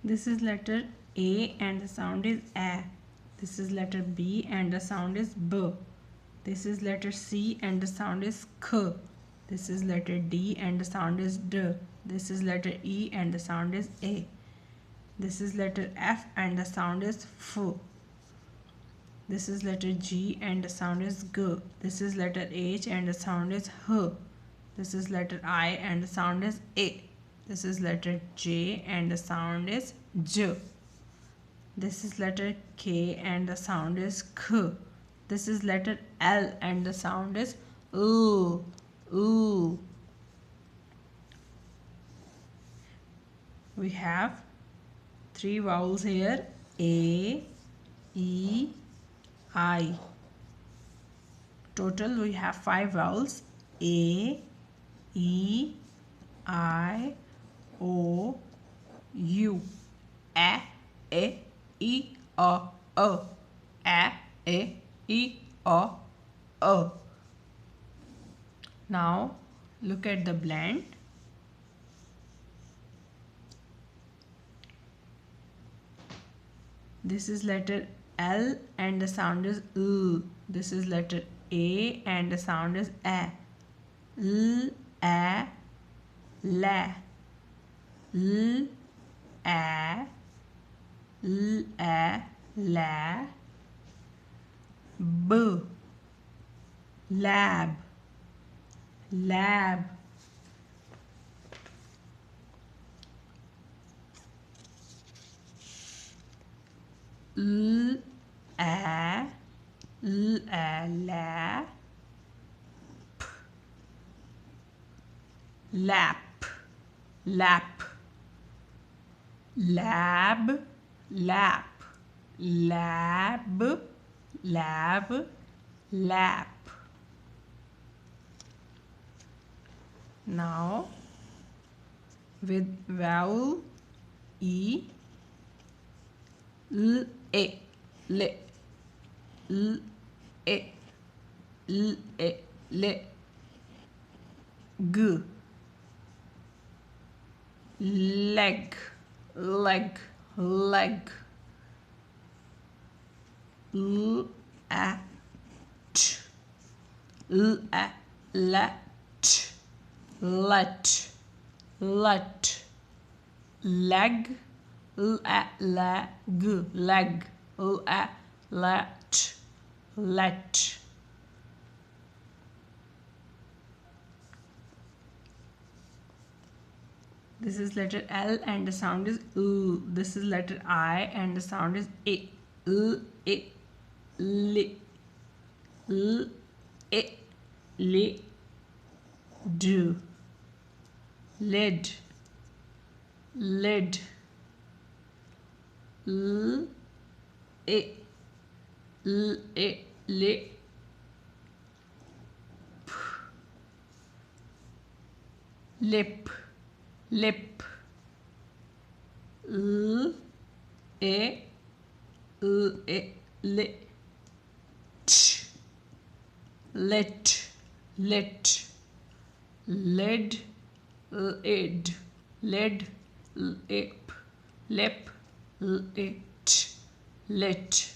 This is letter A and the sound is A. This is letter B and the sound is B. This is letter C and the sound is K. This is letter D and the sound is D. This is letter E and the sound is A. This is letter F and the sound is F. This is letter G and the sound is G. This is letter H and the sound is H. This is letter I and the sound is A. This is letter J and the sound is J. This is letter K and the sound is K. This is letter L and the sound is OO. OO. We have 3 vowels here: A, E, I. Total we have 5 vowels: A, E, I, O, U. A, E, O, O. A, E, O, O. Now look at the blend. This is letter L and the sound is U. This is letter A and the sound is A. L, A, La. L, A, L, A, La. B, lab. Lab. L, A, L, A, La. P, lap. Lap. Lab, lap. Lab, lab, lap. Now with vowel E, L, A, le. L, A, L, A, le. G, leg, leg, leg. L, A, T. L, A, let. Let, let. Leg, L, A, leg, leg. L, A, let, let. This is letter L and the sound is U. This is letter I and the sound is A. L, A, li. L, A, li. Do. Lid, lid. L, A, L, A, li. P, lip, lip. L, A, L, A, li. T, lit, lit. Lid, lid. Lid, lip, lip, lit, lit.